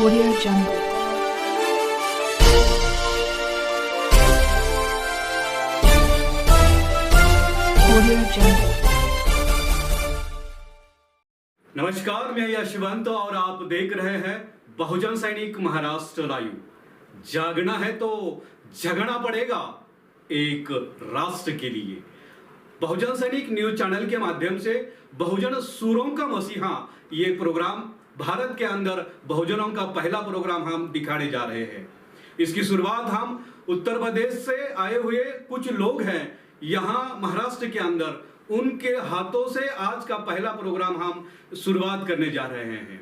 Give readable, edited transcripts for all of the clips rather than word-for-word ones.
Audio Jungle. Audio Jungle. नमस्कार, मैं यशवंत और आप देख रहे हैं बहुजन सैनिक महाराष्ट्र लाइव। जागना है तो जगना पड़ेगा एक राष्ट्र के लिए। बहुजन सैनिक न्यूज चैनल के माध्यम से बहुजन सूरों का मसीहा ये प्रोग्राम भारत के अंदर बहुजनों का पहला प्रोग्राम हम दिखाने जा रहे हैं। इसकी शुरुआत हम उत्तर प्रदेश से आए हुए कुछ लोग हैं यहाँ महाराष्ट्र के अंदर, उनके हाथों से आज का पहला प्रोग्राम हम शुरुआत करने जा रहे हैं।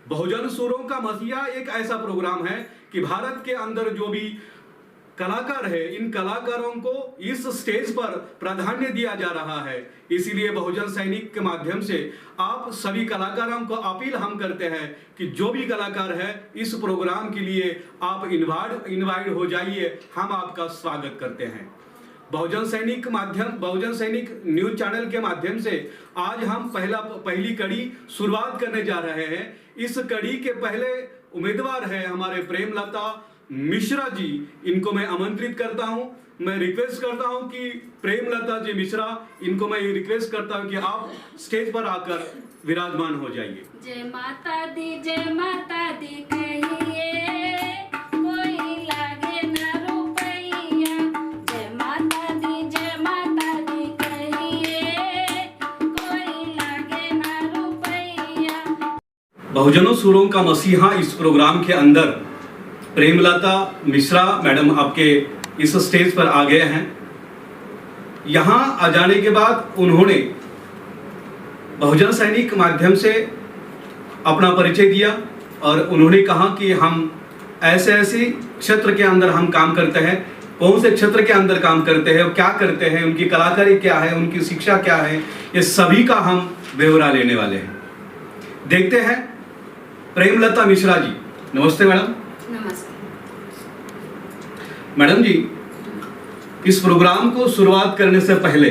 बहुजन सूरों का मसीहा एक ऐसा प्रोग्राम है कि भारत के अंदर जो भी कलाकार है, इन कलाकारों को इस स्टेज पर प्राधान्य दिया जा रहा है। इसीलिए बहुजन सैनिक के माध्यम से आप सभी कलाकारों को अपील हम करते हैं कि जो भी कलाकार है इस प्रोग्राम के लिए आप इनवाइट हो जाइए, हम आपका स्वागत करते हैं। बहुजन सैनिक न्यूज चैनल के माध्यम से आज हम पहली कड़ी शुरुआत करने जा रहे हैं। इस कड़ी के पहले उम्मीदवार है हमारे प्रेमलता मिश्रा जी। इनको मैं आमंत्रित करता हूं, मैं रिक्वेस्ट करता हूं कि प्रेमलता जी मिश्रा, इनको मैं रिक्वेस्ट करता हूं कि आप स्टेज पर आकर विराजमान हो जाइए। जय माता दी कहिए, कोई लागे न रुपैया। जय माता दी कहिए, कोई लागे न रुपैया। बहुजनों सूरों का मसीहा इस प्रोग्राम के अंदर प्रेमलता मिश्रा मैडम आपके इस स्टेज पर आ गए हैं। यहाँ आ जाने के बाद उन्होंने बहुजन सैनिक माध्यम से अपना परिचय दिया और उन्होंने कहा कि हम ऐसे क्षेत्र के अंदर हम काम करते हैं, कौन से क्षेत्र के अंदर काम करते हैं, क्या करते हैं, उनकी कलाकारी क्या है, उनकी शिक्षा क्या है, ये सभी का हम ब्यौरा लेने वाले हैं। देखते हैं प्रेमलता मिश्रा जी। नमस्ते मैडम। नमस्ते मैडम जी, इस प्रोग्राम को शुरुआत करने से पहले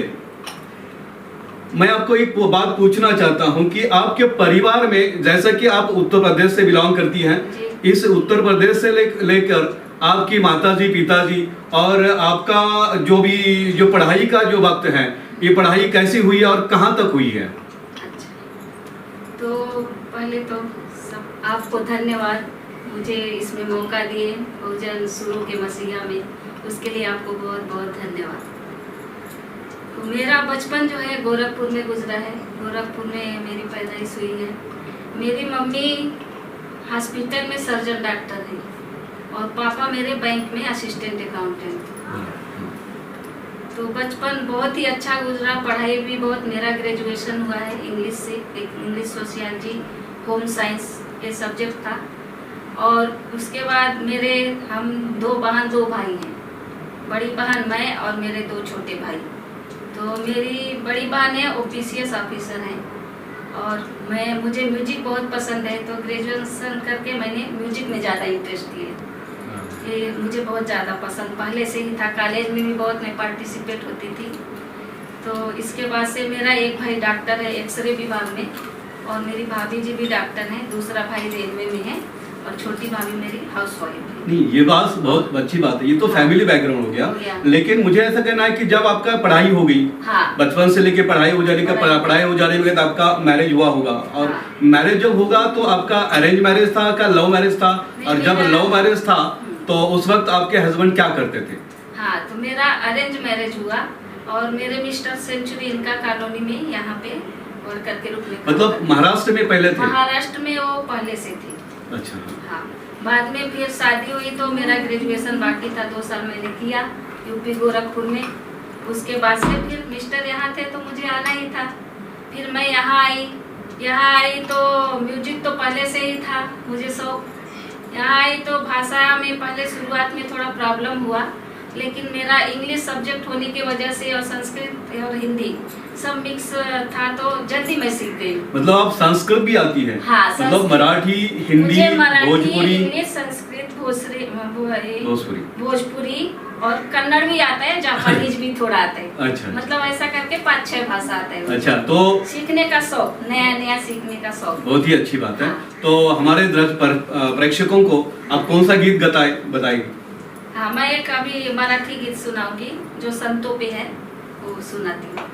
मैं आपको एक बात पूछना चाहता हूं कि आपके परिवार में, जैसा कि आप उत्तर प्रदेश से बिलोंग करती हैं, इस उत्तर प्रदेश से लेकर आपकी माताजी, पिताजी और आपका जो पढ़ाई का जो वक्त है, ये पढ़ाई कैसी हुई है और कहां तक हुई है? अच्छा, तो पहले तो सब आपको धन्यवाद, मुझे इसमें मौका दिए बहुजन सूरों के मसीहा में, उसके लिए आपको बहुत बहुत धन्यवाद। तो मेरा बचपन जो है गोरखपुर में गुजरा है। गोरखपुर में मेरी पैदाइश हुई है। मेरी मम्मी हॉस्पिटल में सर्जन डॉक्टर है और पापा मेरे बैंक में असिस्टेंट अकाउंटेंट। तो बचपन बहुत ही अच्छा गुजरा। पढ़ाई भी बहुत, मेरा ग्रेजुएशन हुआ है इंग्लिश से, इंग्लिश सोशियोलॉजी होम साइंस ये सब्जेक्ट था। और उसके बाद हम दो बहन दो भाई हैं, बड़ी बहन मैं और मेरे दो छोटे भाई। तो मेरी बड़ी बहन है OPCS ऑफिसर है और मुझे म्यूजिक बहुत पसंद है। तो ग्रेजुएशन करके मैंने म्यूजिक में ज़्यादा इंटरेस्ट लिया। ये मुझे बहुत ज़्यादा पसंद पहले से ही था। कॉलेज में भी बहुत मैं पार्टिसिपेट होती थी। तो इसके बाद से मेरा एक भाई डॉक्टर है एक्सरे विभाग में और मेरी भाभी जी भी डॉक्टर हैं। दूसरा भाई रेलवे में है और छोटी भाभी मेरी हाउसवाइफ है। नहीं, ये बात बहुत अच्छी बात है। ये तो फैमिली बैकग्राउंड हो गया। लेकिन मुझे ऐसा कहना है कि जब आपका पढ़ाई हो गई, हाँ, बचपन से लेके पढ़ाई हो जाने के बाद आपका मैरिज हुआ होगा और हाँ, मैरिज जब होगा तो आपका अरेंज मैरिज था क्या लव मैरिज था? और जब लव मैरिज था तो उस वक्त आपके हस्बैंड क्या करते थे? हाँ, तो मेरा अरेंज मैरिज हुआ और मेरे मिस्टर सेंचुरी इनका कॉलोनी में यहाँ पे वर्क करके रुकने। मतलब महाराष्ट्र में पहले थे? महाराष्ट्र में वो पहले से थे। अच्छा। हाँ, बाद में फिर शादी हुई तो मेरा ग्रेजुएशन बाकी था, 2 साल मैंने किया यूपी गोरखपुर में। उसके बाद से फिर मिस्टर यहाँ थे तो मुझे आना ही था। फिर मैं यहाँ आई तो म्यूजिक तो पहले से ही था मुझे शौक। यहाँ आई तो भाषा में पहले शुरुआत में थोड़ा प्रॉब्लम हुआ, लेकिन मेरा इंग्लिश सब्जेक्ट होने की वजह से और संस्कृत और हिंदी सब मिक्स था तो जल्दी मैं सीख गई। मतलब आप संस्कृत भी आती है? हाँ, मतलब मराठी, हिंदी, भोजपुरी, इंग्लिश, संस्कृत, भोजपुरी भोजपुरी और कन्नड़ भी आता है, जापानीज भी थोड़ा आता है। अच्छा। मतलब ऐसा करके 5-6 भाषा आता है। अच्छा, तो सीखने का शौक, नया नया सीखने का शौक। बहुत ही अच्छी बात है। हाँ। तो हमारे प्रेक्षकों को आप कौन सा गीत बताएंगे? हाँ, मैं एक अभी मराठी गीत सुनाऊंगी जो संतों पे है, वो सुनाती हूँ।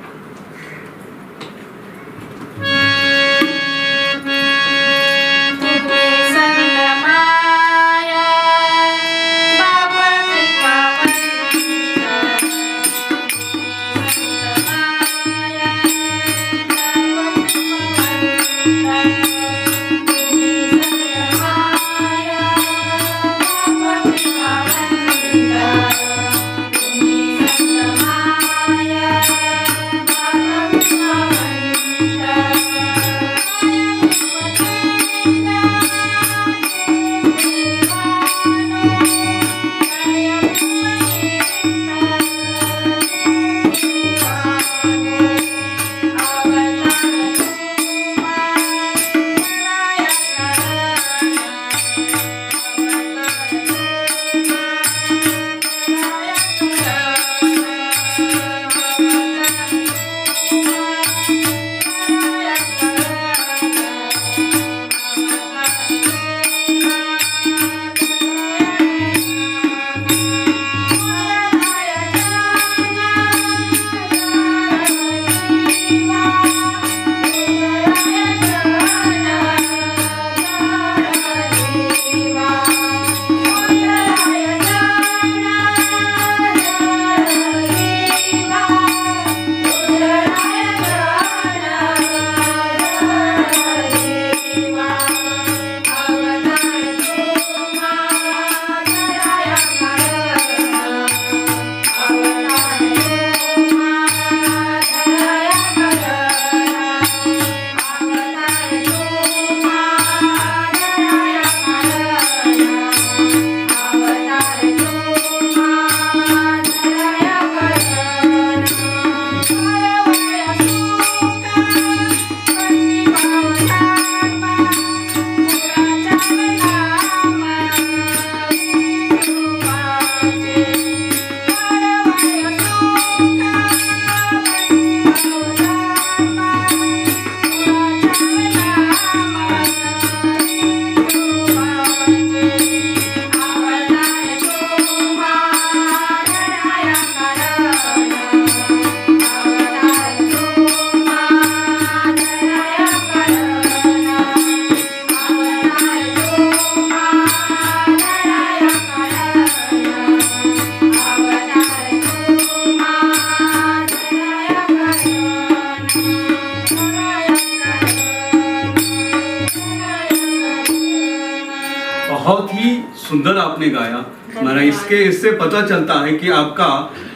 बहुत ही सुंदर आपने गाया। मेरा इससे पता चलता है कि आपका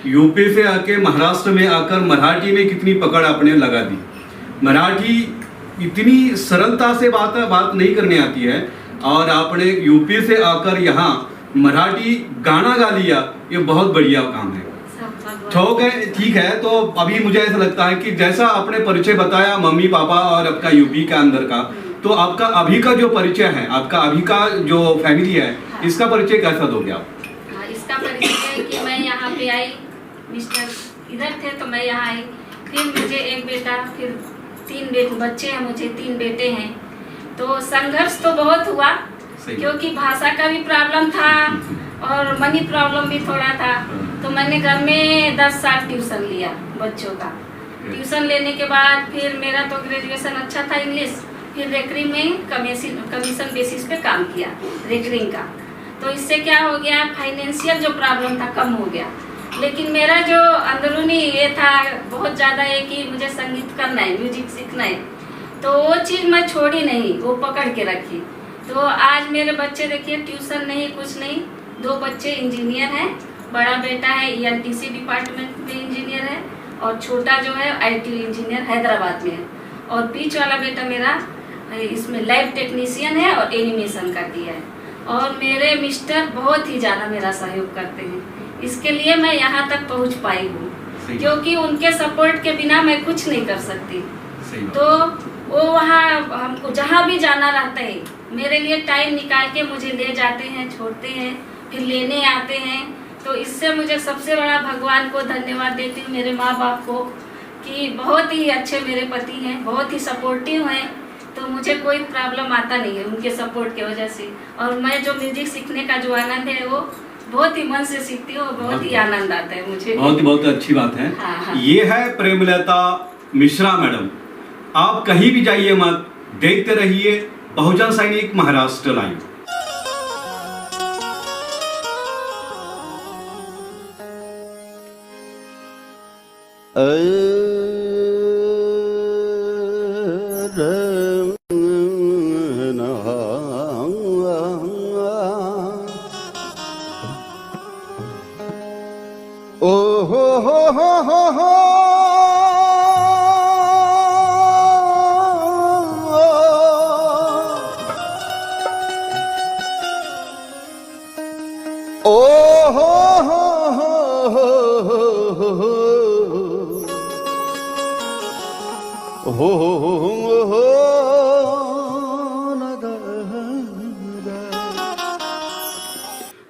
यूपी से आके महाराष्ट्र में आकर मराठी में कितनी पकड़ आपने लगा दी। मराठी इतनी सरलता से बात नहीं करने आती है और आपने यूपी से आकर यहाँ मराठी गाना गा लिया, ये बहुत बढ़िया काम है। ठीक है। तो अभी मुझे ऐसा लगता है कि जैसा आपने परिचय बताया मम्मी पापा और आपका यूपी के अंदर का, तो आपका अभी का जो परिचय है, आपका अभी का जो फैमिली है, इसका परिचय कैसा दोगे आप? इसका परिचय है कि मैं यहाँ पे आई, मिस्टर इधर थे तो मैं यहाँ आई, फिर मुझे एक बेटा, फिर 3 बच्चे हैं, मुझे 3 बेटे हैं। तो संघर्ष तो बहुत हुआ क्योंकि भाषा का भी प्रॉब्लम था और मनी प्रॉब्लम भी थोड़ा था। तो मैंने घर में 10 साल ट्यूशन लिया बच्चों का। ट्यूशन लेने के बाद फिर मेरा तो ग्रेजुएशन अच्छा था इंग्लिश, फिर रेकरिंग में कमीशन बेसिस पे काम किया रेकरिंग का। तो इससे क्या हो गया, फाइनेंशियल जो प्रॉब्लम था कम हो गया, लेकिन मेरा जो अंदरूनी ये था बहुत ज़्यादा है कि मुझे संगीत करना है, म्यूजिक सीखना है। तो वो चीज़ मैं छोड़ी नहीं, वो पकड़ के रखी। तो आज मेरे बच्चे देखिए ट्यूशन नहीं कुछ नहीं, 2 बच्चे इंजीनियर हैं। बड़ा बेटा है ENTC डिपार्टमेंट में इंजीनियर है और छोटा जो है IT इंजीनियर हैदराबाद में है। और बीच वाला बेटा मेरा इसमें लैब टेक्नीशियन है और एनिमेशन का किया है। और मेरे मिस्टर बहुत ही ज़्यादा मेरा सहयोग करते हैं, इसके लिए मैं यहाँ तक पहुँच पाई हूँ, क्योंकि उनके सपोर्ट के बिना मैं कुछ नहीं कर सकती। तो वो वहाँ हमको जहाँ भी जाना रहता है मेरे लिए टाइम निकाल के मुझे ले जाते हैं, छोड़ते हैं, फिर लेने आते हैं। तो इससे मुझे सबसे बड़ा भगवान को धन्यवाद देती हूँ, मेरे माँ बाप को, कि बहुत ही अच्छे मेरे पति हैं, बहुत ही सपोर्टिव हैं। तो मुझे कोई प्रॉब्लम आता नहीं है उनके सपोर्ट की वजह से। और मैं जो म्यूजिक सीखने का जो आनंद है वो बहुत ही मन से सीखती हूँ, बहुत ही आनंद आता है मुझे। बहुत अच्छी बात है। हाँ। ये है प्रेमलता मिश्रा मैडम। आप कहीं भी जाइए मत, देखते रहिए बहुजन सैनिक महाराष्ट्र लाइव।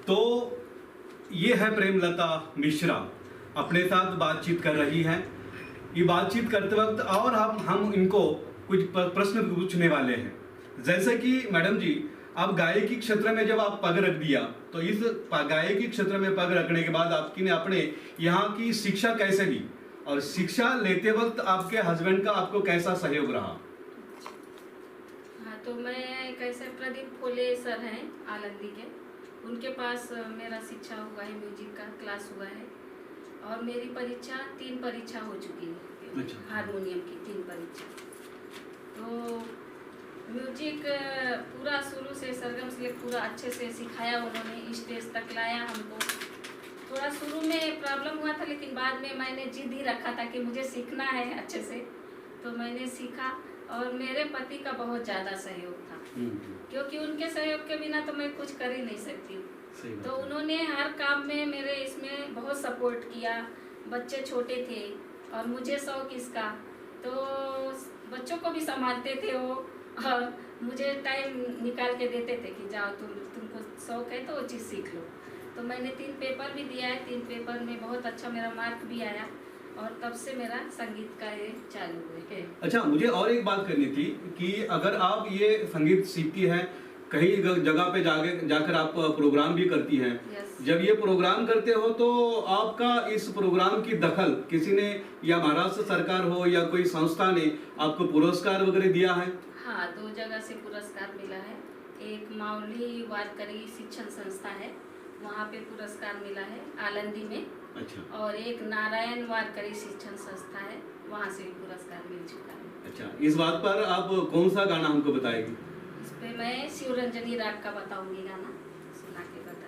तो ये है प्रेमलता मिश्रा, अपने साथ बातचीत कर रही हैं। ये बातचीत करते वक्त और हम इनको कुछ प्रश्न पूछने वाले हैं। जैसे कि मैडम जी, आप गायकी क्षेत्र में जब आप पग रख दिया, तो इस गायकी क्षेत्र में पग रखने के बाद आपकी ने अपने यहाँ की शिक्षा कैसे ली, और शिक्षा लेते वक्त आपके हस्बैंड का आपको कैसा सहयोग रहा? हाँ, तो मैं कैसे, प्रदीप खोले सर हैं आलंदी के, उनके पास मेरा शिक्षा हुआ है, म्यूजिक का क्लास हुआ है। और मेरी परीक्षा 3 परीक्षा हो चुकी है। अच्छा। हारमोनियम की 3 परीक्षा। तो म्यूजिक पूरा शुरू से सरगम से पूरा अच्छे से सिखाया उन्होंने, स्टेज तक लाया हमको। थोड़ा शुरू में प्रॉब्लम हुआ था, लेकिन बाद में मैंने जिद ही रखा था कि मुझे सीखना है अच्छे से, तो मैंने सीखा। और मेरे पति का बहुत ज़्यादा सहयोग था, क्योंकि उनके सहयोग के बिना तो मैं कुछ कर ही नहीं सकती। तो उन्होंने हर काम में मेरे इसमें बहुत सपोर्ट किया। बच्चे छोटे थे और मुझे शौक इसका, तो बच्चों को भी संभालते थे वो, और मुझे टाइम निकाल के देते थे कि जाओ तुमको शौक है तो वो चीज़ सीख लो। तो मैंने 3 पेपर भी दिया है, 3 पेपर में बहुत अच्छा मेरा मार्क भी आया, और तब से मेरा संगीत का ये चालू हुआ है। अच्छा, मुझे और एक बात करनी थी कि अगर आप ये संगीत सीखती हैं, कहीं जगह पे जाकर आप प्रोग्राम भी करती हैं, जब ये प्रोग्राम करते हो तो आपका इस प्रोग्राम की दखल किसी ने, या महाराष्ट्र सरकार हो या कोई संस्था ने आपको पुरस्कार वगैरह दिया है? हाँ, 2 जगह से पुरस्कार मिला है। एक माउली वारकरी शिक्षण संस्था है, वहाँ पे पुरस्कार मिला है आलंदी में। अच्छा। और एक नारायण वारकरी शिक्षण संस्था है, वहाँ से भी पुरस्कार मिल चुका है। अच्छा, इस बात पर आप कौन सा गाना हमको बताएगी? इस पे मैं शिवरंजनी राग का बताऊंगी गाना, सुना के बताती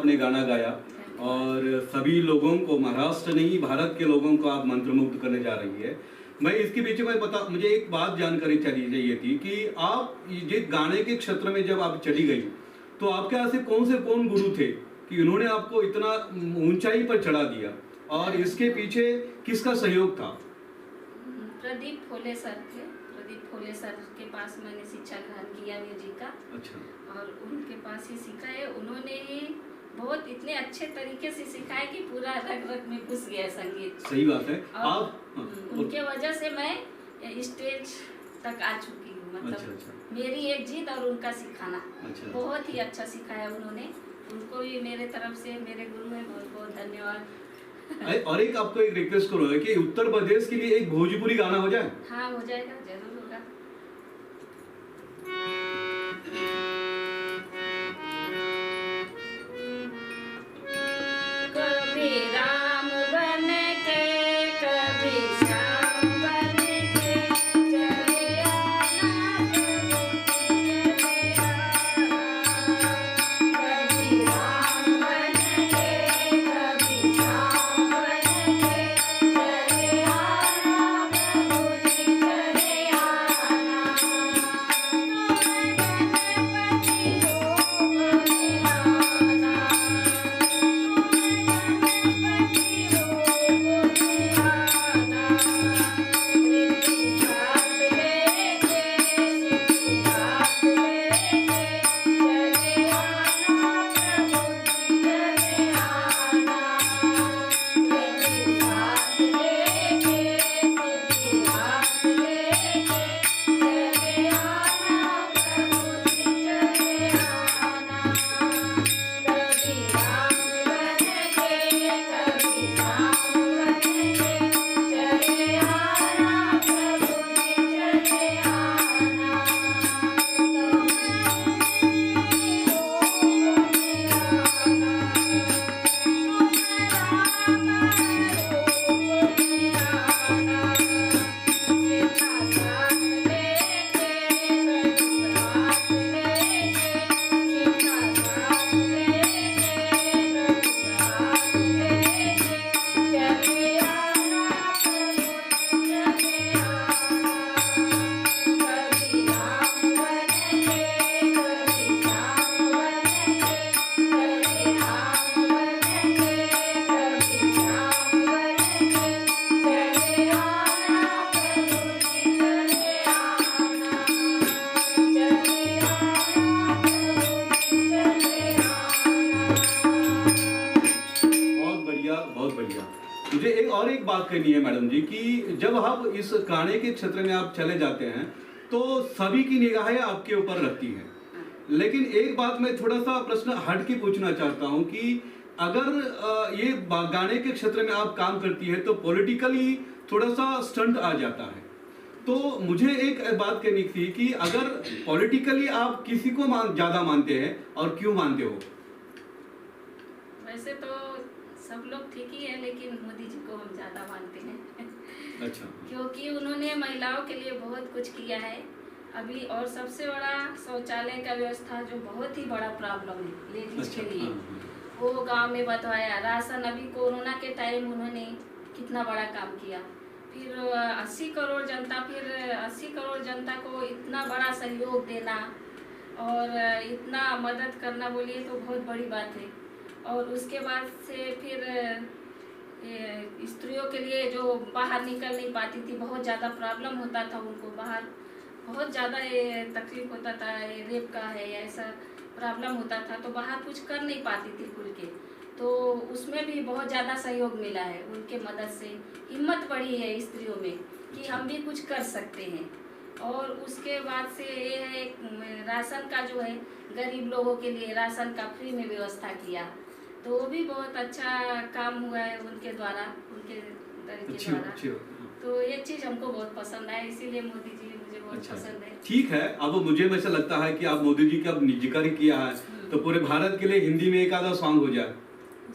आपने गाना गाया और सभी लोगों को, महाराष्ट्र नहीं भारत के लोगों को आप मंत्रमुग्ध करने जा रही है। मैं इसके पीछे मुझे एक बात जानकारी चाहिए थी कि आप ये गाने के क्षेत्र में जब आप चली गई तो आपके यहाँ से कौन गुरु थे कि उन्होंने आपको इतना ऊंचाई पर चढ़ा दिया, और इसके पीछे किसका सहयोग था? प्रदीप फोले सर थे। प्रदीप फोले सर के पास मैंने शिक्षा ग्रहण किया म्यूजिक का। अच्छा। और उनके पास ही सीखा है। उन्होंने ही बहुत इतने अच्छे तरीके से सिखाया कि पूरा रग रग में घुस गया संगीत। सही बात है। आप उनके वजह से मैं स्टेज तक आ चुकी हूँ। मतलब अच्छा। मेरी एक जीत और उनका सिखाना। अच्छा। बहुत ही अच्छा सिखाया उन्होंने। उनको भी मेरे तरफ से, मेरे गुरु हैं, बहुत बहुत धन्यवाद। और एक आपको एक रिक्वेस्ट करूंगा कि उत्तर प्रदेश के लिए एक भोजपुरी गाना हो जाए। हाँ, हो जाएगा, जरूर होगा। कभी राम बन के, कभी श्याम बन के, चले आना प्रभु चले आना। कभी राम बन के, कभी श्याम बन के, चले आना प्रभु चले आना। गणपति रूप में आना, बहुत बढ़िया। मुझे एक बात करनी है मैडम जी कि जब आप इस गाने के क्षेत्र में आप चले जाते हैं तो सभी की निगाहें आपके ऊपर रहती हैं, लेकिन एक बात मैं थोड़ा सा प्रश्न हट के पूछना चाहता हूं कि अगर ये गाने के क्षेत्र में आप काम करती है तो पॉलिटिकली थोड़ा सा स्टंट आ जाता है, तो मुझे एक बात करनी थी कि अगर पॉलिटिकली आप किसी को ज्यादा मानते हैं और क्यों मानते हो? वैसे तो सब लोग ठीक ही है, लेकिन मोदी जी को हम ज्यादा मानते हैं। अच्छा। क्योंकि उन्होंने महिलाओं के लिए बहुत कुछ किया है अभी, और सबसे बड़ा शौचालय का व्यवस्था जो बहुत ही बड़ा प्रॉब्लम है लेडीज के लिए, वो गांव में बंटवाया। राशन अभी कोरोना के टाइम उन्होंने कितना बड़ा काम किया। फिर 80 करोड़ जनता को इतना बड़ा सहयोग देना और इतना मदद करना, बोलिए तो बहुत बड़ी बात है। और उसके बाद से फिर स्त्रियों के लिए जो बाहर निकल नहीं पाती थी, बहुत ज़्यादा प्रॉब्लम होता था उनको, बाहर बहुत ज़्यादा तकलीफ होता था, रेप का है या ऐसा प्रॉब्लम होता था, तो बाहर कुछ कर नहीं पाती थी खुल के, तो उसमें भी बहुत ज़्यादा सहयोग मिला है। उनके मदद से हिम्मत बढ़ी है स्त्रियों में कि हम भी कुछ कर सकते हैं। और उसके बाद से ये है राशन का जो है गरीब लोगों के लिए राशन का फ्री में व्यवस्था किया, तो वो भी बहुत अच्छा काम हुआ है उनके द्वारा, उनके तरीके द्वारा। तो ये चीज़ हमको बहुत पसंद है, इसीलिए मोदी जी मुझे बहुत पसंद है। ठीक है, अब मुझे वैसे लगता है कि आप मोदी जी का जिक्र किया है तो पूरे भारत के लिए हिंदी में एक आधा सॉन्ग हो जाए।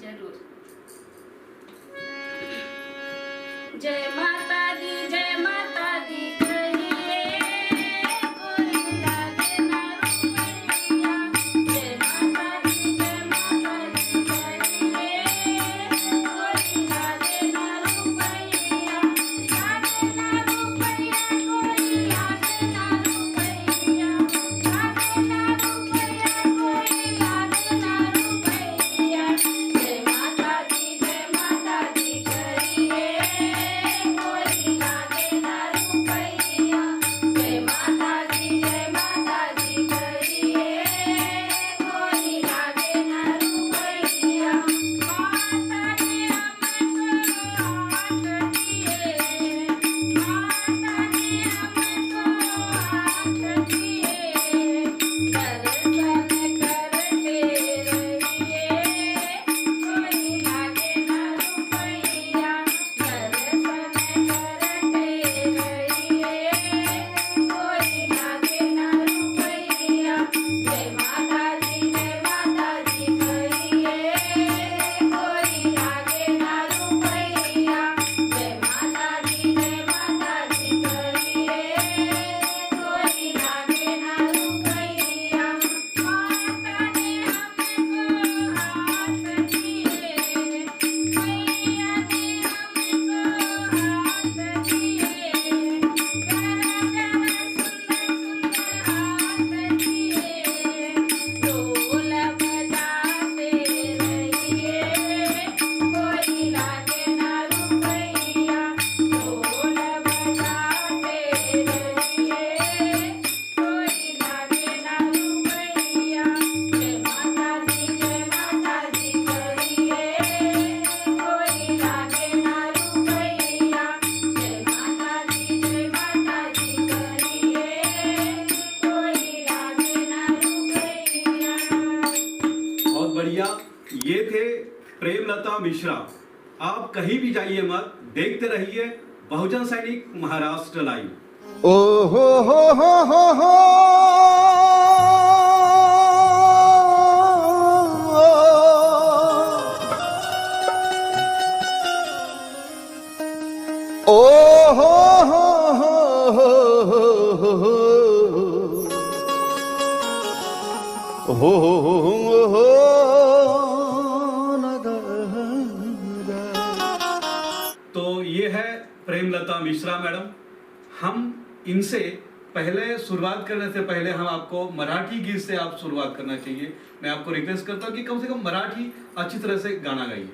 जरूर। जय माता दी, जय माता दी कहिए, कोई लागे ना रुपैया। जय माता दी, जय माता दी प्रेमलता मिश्रा। आप कहीं भी जाइए मत, देखते रहिए बहुजन सैनिक महाराष्ट्र लाइव। ओ हो ओ हो तो ये है प्रेमलता मिश्रा मैडम। हम इनसे पहले शुरुआत करने से पहले हम आपको मराठी गीत से आप शुरुआत करना चाहिए। मैं आपको रिक्वेस्ट करता हूँ कि कम से कम मराठी अच्छी तरह से गाना गाइए।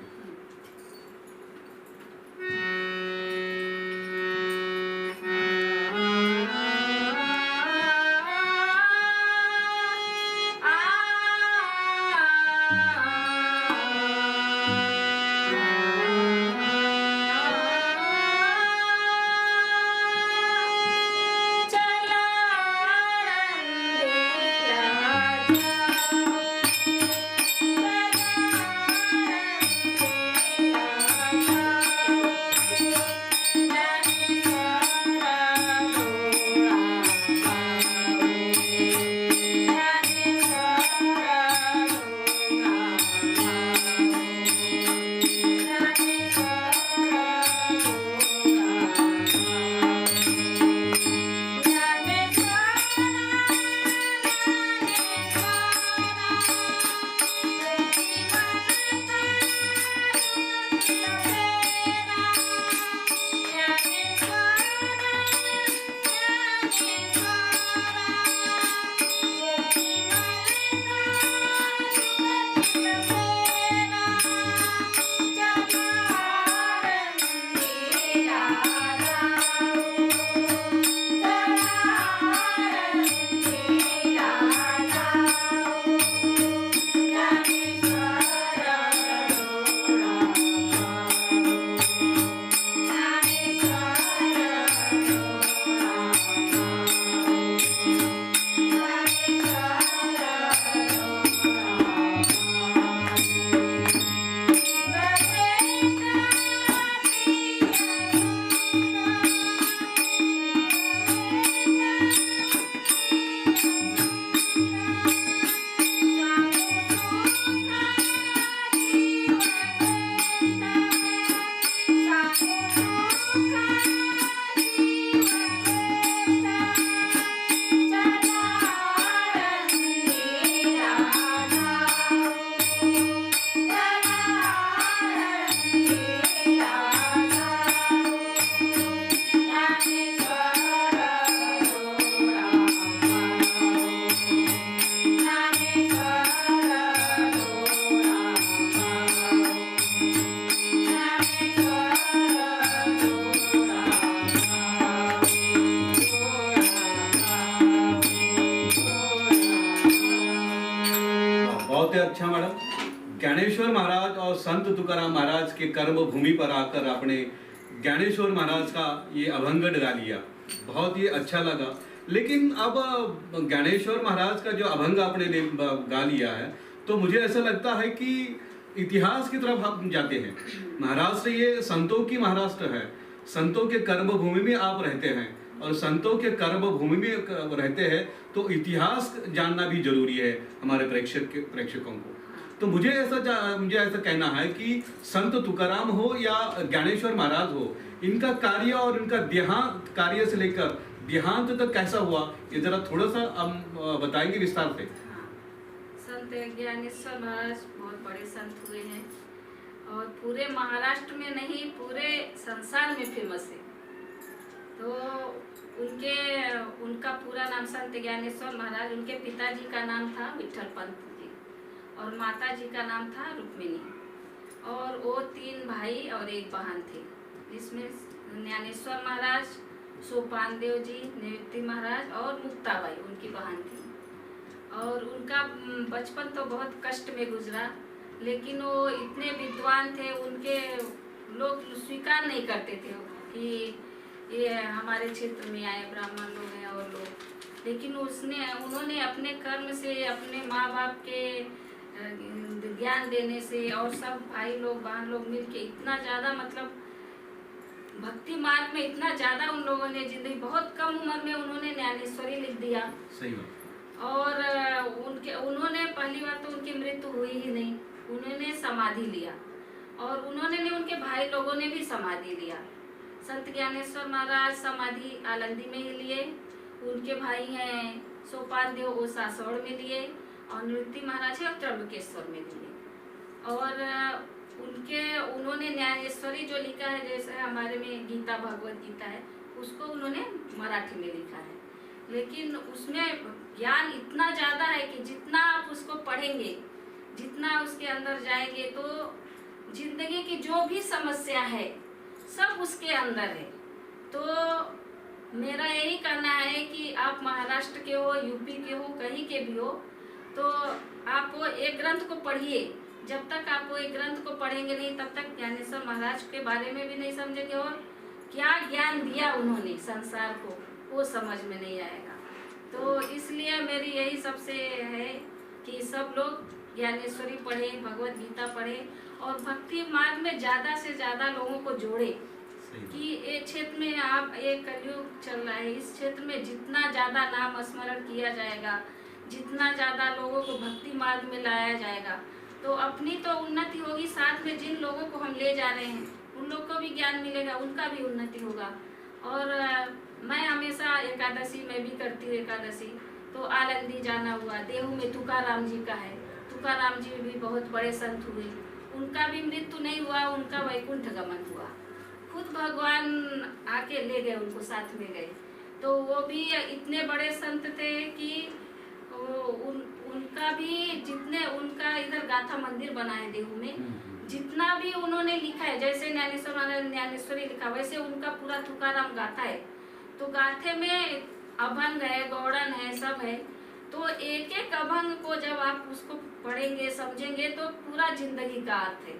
बहुत ही अच्छा मैडम। ज्ञानेश्वर महाराज और संत तुकाराम महाराज के कर्म भूमि पर आकर आपने ज्ञानेश्वर महाराज का ये अभंग गा लिया, बहुत ही अच्छा लगा। लेकिन अब ज्ञानेश्वर महाराज का जो अभंग आपने गा लिया है, तो मुझे ऐसा लगता है कि इतिहास की तरफ हम जाते हैं। महाराष्ट्र ये संतों की महाराष्ट्र है, संतों के कर्म भूमि में आप रहते हैं, और संतों के कर्म भूमि में रहते हैं तो इतिहास जानना भी जरूरी है हमारे प्रेक्षकों को। तो मुझे ऐसा कहना है कि संत तुकाराम हो या ज्ञानेश्वर महाराज हो, इनका कार्य और इनका देहांत, कार्य से लेकर देहांत तक कैसा हुआ, ये जरा थोड़ा सा हम बताएंगे विस्तार से। संत ज्ञानेश्वर महाराज बहुत बड़े संत हुए हैं और पूरे महाराष्ट्र में नहीं पूरे संसार में फेमस है। तो उनका पूरा नाम संत ज्ञानेश्वर महाराज, उनके पिताजी का नाम था विठल पंत जी और माता जी का नाम था रुक्मिणी, और वो 3 भाई और 1 बहन थे, जिसमें ज्ञानेश्वर महाराज, सोपान देव जी, निवृत्ति महाराज और मुक्ताबाई उनकी बहन थी। और उनका बचपन तो बहुत कष्ट में गुजरा, लेकिन वो इतने विद्वान थे, उनके लोग स्वीकार नहीं करते थे कि ये हमारे क्षेत्र में आए ब्राह्मण लोग हैं और लोग, लेकिन उन्होंने अपने कर्म से, अपने माँ बाप के ज्ञान देने से और सब भाई लोग बहन लोग मिलके इतना ज़्यादा मतलब भक्ति मार्ग में इतना ज़्यादा उन लोगों ने जिंदगी बहुत कम उम्र में उन्होंने ज्ञानेश्वरी लिख दिया। सही बात। और उन्होंने पहली बार तो उनकी मृत्यु हुई ही नहीं, उन्होंने समाधि लिया और उन्होंने नहीं, उनके भाई लोगों ने भी समाधि लिया। संत ज्ञानेश्वर महाराज समाधि आलंदी में ही लिए, उनके भाई हैं सोपान देव वो सासौड़ में लिए और नृत्य महाराज है और त्र्यंबकेश्वर में लिए। और उन्होंने ज्ञानेश्वरी जो लिखा है, जैसे हमारे में गीता भगवत गीता है, उसको उन्होंने मराठी में लिखा है, लेकिन उसमें ज्ञान इतना ज़्यादा है कि जितना आप उसको पढ़ेंगे, जितना उसके अंदर जाएंगे, तो जिंदगी की जो भी समस्या है सब उसके अंदर है। तो मेरा यही कहना है कि आप महाराष्ट्र के हो, यूपी के हो, कहीं के भी हो, तो आप वो एक ग्रंथ को पढ़िए। जब तक आप वो एक ग्रंथ को पढ़ेंगे नहीं, तब तक ज्ञानेश्वर महाराज के बारे में भी नहीं समझेंगे और क्या ज्ञान दिया उन्होंने संसार को वो समझ में नहीं आएगा। तो इसलिए मेरी यही सबसे है कि सब लोग ज्ञानेश्वरी पढ़ें, भगवत गीता पढ़ें और भक्ति मार्ग में ज़्यादा से ज़्यादा लोगों को जोड़े कि ये क्षेत्र में आप एक कलयुग चल रहा है, इस क्षेत्र में जितना ज़्यादा नाम स्मरण किया जाएगा, जितना ज़्यादा लोगों को भक्ति मार्ग में लाया जाएगा, तो अपनी तो उन्नति होगी, साथ में जिन लोगों को हम ले जा रहे हैं उन लोग को भी ज्ञान मिलेगा, उनका भी उन्नति होगा। और मैं हमेशा एकादशी में भी करती हूँ एकादशी, तो आलंदी जाना हुआ, देहू में तुकाराम जी का है, तुकाराम जी भी बहुत बड़े संत हुए, उनका भी मृत्यु नहीं हुआ, उनका वैकुंठ गमन हुआ, खुद भगवान आके ले गए, उनको साथ में गए। तो वो भी इतने बड़े संत थे कि उनका भी जितने उनका इधर गाथा मंदिर बना है देहू में, जितना भी उन्होंने लिखा है, जैसे ज्ञानेश्वरी लिखा वैसे उनका पूरा तुकाराम गाथा है। तो गाथे में अभंग है, गौड़न है, सब है। तो एक एक अभंग को जब आप उसको पढ़ेंगे, समझेंगे, तो पूरा जिंदगी का अर्थ है।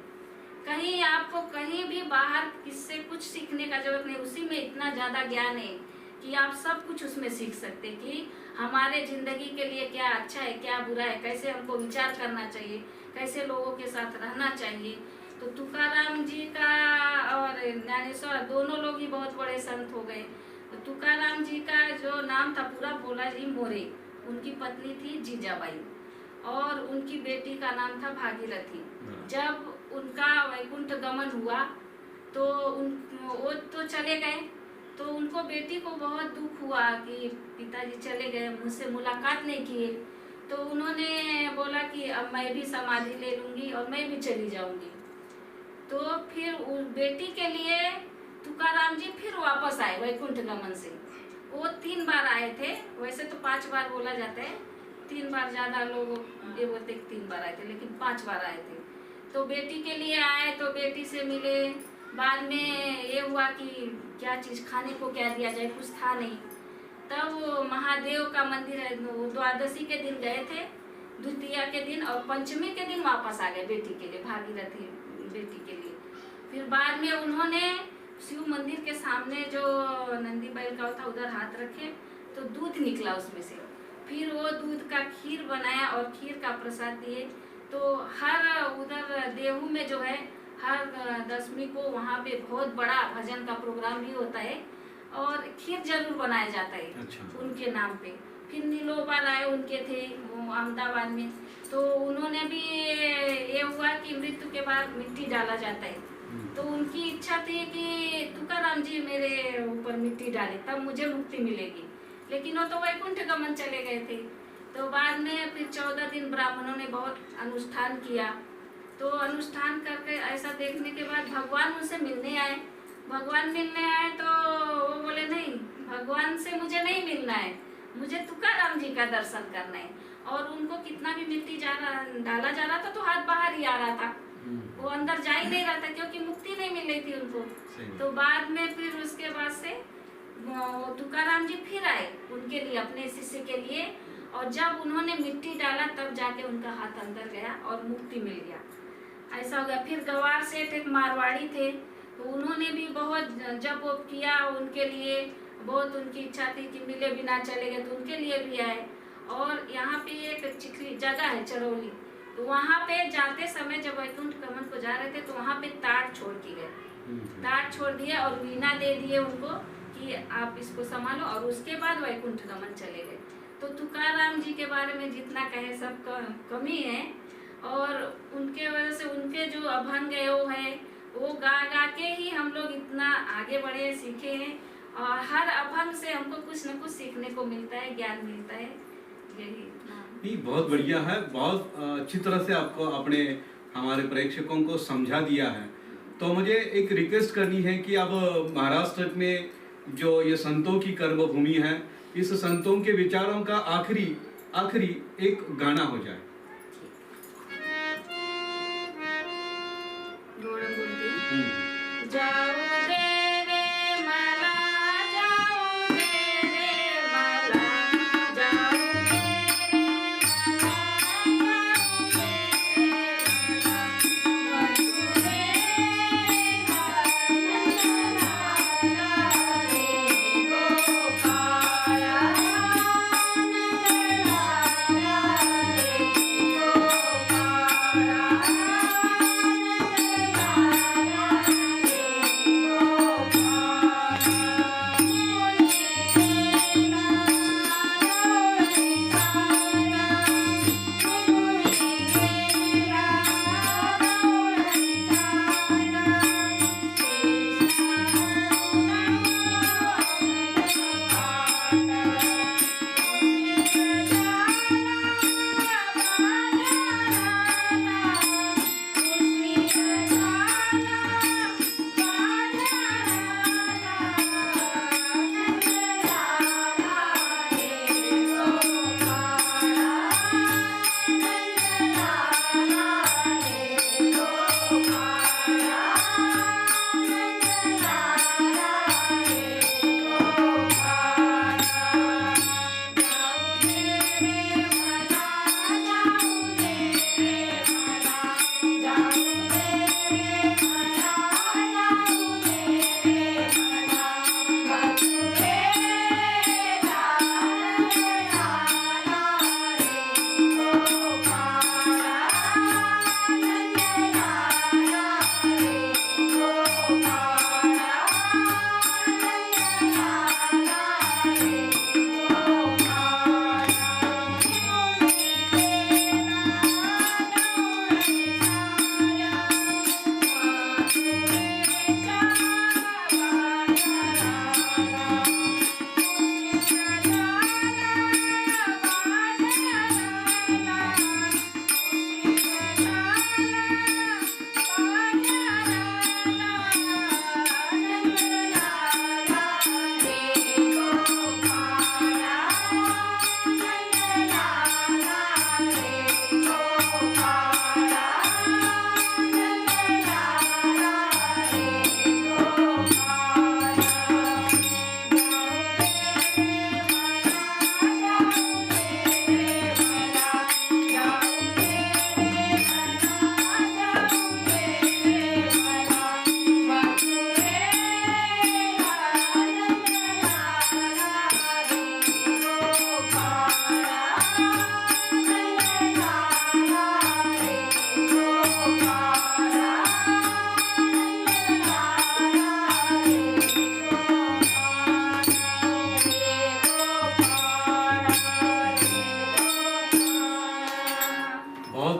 कहीं आपको कहीं भी बाहर किससे कुछ सीखने का जरूरत नहीं, उसी में इतना ज्यादा ज्ञान है कि आप सब कुछ उसमें सीख सकते हैं कि हमारे जिंदगी के लिए क्या अच्छा है, क्या बुरा है, कैसे हमको विचार करना चाहिए, कैसे लोगों के साथ रहना चाहिए। तो तुकाराम जी का और ज्ञानेश्वर दोनों लोग ही बहुत बड़े संत हो गए। तो तुकाराम जी का जो नाम था पूरा भोला जी मोरे, उनकी पत्नी थी जीजाबाई और उनकी बेटी का नाम था भागीरथी। जब उनका वैकुंठ गमन हुआ तो वो तो चले गए, तो उनको बेटी को बहुत दुख हुआ कि पिताजी चले गए, मुझसे मुलाकात नहीं किए। तो उन्होंने बोला कि अब मैं भी समाधि ले लूंगी और मैं भी चली जाऊंगी। तो फिर उस बेटी के लिए तुकाराम जी फिर वापस आए वैकुंठ गमन से। वो 3 बार आए थे, वैसे तो 5 बार बोला जाता है, 3 बार ज्यादा लोग ये बोलते 3 बार आए थे, लेकिन 5 बार आए थे। तो बेटी के लिए आए, तो बेटी से मिले, बाद में ये हुआ कि क्या चीज खाने को क्या दिया जाए, कुछ था नहीं। तब वो महादेव का मंदिर है, वो द्वादशी के दिन गए थे, द्वितीया के दिन और पंचमी के दिन वापस आ गए बेटी के लिए, भागीरथी बेटी के लिए। फिर बाद में उन्होंने शिव मंदिर के सामने जो नंदी बैल का होता उधर हाथ रखे तो दूध निकला उसमें से। फिर वो दूध का खीर बनाया और खीर का प्रसाद दिए। तो हर उधर देहू में जो है हर 10वीं को वहाँ पे बहुत बड़ा भजन का प्रोग्राम भी होता है और खीर जरूर बनाया जाता है। अच्छा। उनके नाम पे। फिर नीलोबा राय उनके थे वो अहमदाबाद में, तो उन्होंने भी ये हुआ कि मृत्यु के बाद मिट्टी डाला जाता है। तो उनकी इच्छा थी कि तुकाराम जी मेरे ऊपर मिट्टी डाले तब मुझे मुक्ति मिलेगी, लेकिन वो तो वैकुंठ गमन चले गए थे। तो बाद में फिर 14 दिन ब्राह्मणों ने बहुत अनुष्ठान किया। तो अनुष्ठान करके ऐसा देखने के बाद भगवान उनसे मिलने आए। भगवान मिलने आए तो वो बोले नहीं, भगवान से मुझे नहीं मिलना है, मुझे तुकाराम जी का दर्शन करना है। और उनको कितना भी मिट्टी डाला जा रहा था तो हाथ बाहर ही आ रहा था, वो अंदर जा ही नहीं रहा था क्योंकि मुक्ति नहीं मिल रही थी उनको। तो बाद में फिर उसके बाद से तुकाराम जी फिर आए उनके लिए, अपने शिष्य के लिए, और जब उन्होंने मिट्टी डाला तब जाके उनका हाथ अंदर गया और मुक्ति मिल गया। ऐसा हो गया। फिर गवार सेठ एक मारवाड़ी थे, तो उन्होंने भी बहुत जब वो किया उनके लिए, बहुत उनकी इच्छा थी कि मिले बिना चले गए, तो उनके लिए भी आए। और यहाँ पे एक चिखली जगह है चरौली, तो वहाँ पे जाते समय जब वैकुंठ गमन को जा रहे थे तो वहाँ पे ताट छोड़ के गए, ताट छोड़ दिए और वीणा दे दिए उनको कि आप इसको संभालो, और उसके बाद वैकुंठ गमन चले गए। तो तुकाराम जी के बारे में जितना कहे सब कमी है, और उनके वजह से उनके जो अभंग है वो गा गा के ही हम लोग इतना आगे बढ़े, सीखे हैं, और हर अभंग से हमको कुछ न कुछ सीखने को मिलता है, ज्ञान मिलता है। यही नहीं, बहुत बढ़िया है, बहुत अच्छी तरह से आपको अपने हमारे प्रेक्षकों को समझा दिया है। तो मुझे एक रिक्वेस्ट करनी है कि अब महाराष्ट्र में जो ये संतों की कर्मभूमि है, इस संतों के विचारों का आखिरी एक गाना हो जाए। जाओ दे रे मला, जाओ दे रे मला, जाओ दे रे मला, जाओ दे रे मला, रे गोपाला,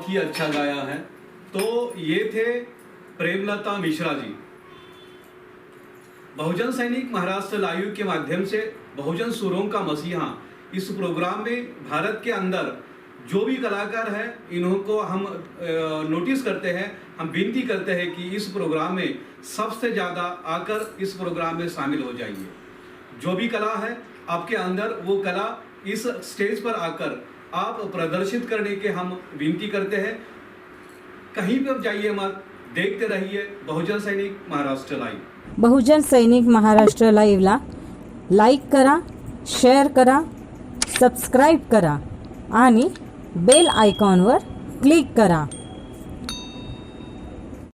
ही अच्छा गाया है। तो ये थे प्रेमलता मिश्रा जी। बहुजन सैनिक महाराष्ट्र लाइव के माध्यम से बहुजन सुरों का मसीहा इस प्रोग्राम में भारत के अंदर जो भी कलाकार है इनको हम नोटिस करते हैं, हम विनती करते हैं कि इस प्रोग्राम में सबसे ज़्यादा आकर इस प्रोग्राम में शामिल हो जाइए। जो भी कला है आपके अंदर, वो कला इस स्टेज पर आकर आप प्रदर्शित करने के हम विनती करते हैं। कहीं पर जाइए मत, देखते रहिए बहुजन सैनिक महाराष्ट्र लाइव। बहुजन सैनिक महाराष्ट्र लाईव्हला लाईक करा, शेअर करा, सबस्क्राईब करा आणि बेल आयकॉनवर क्लिक करा।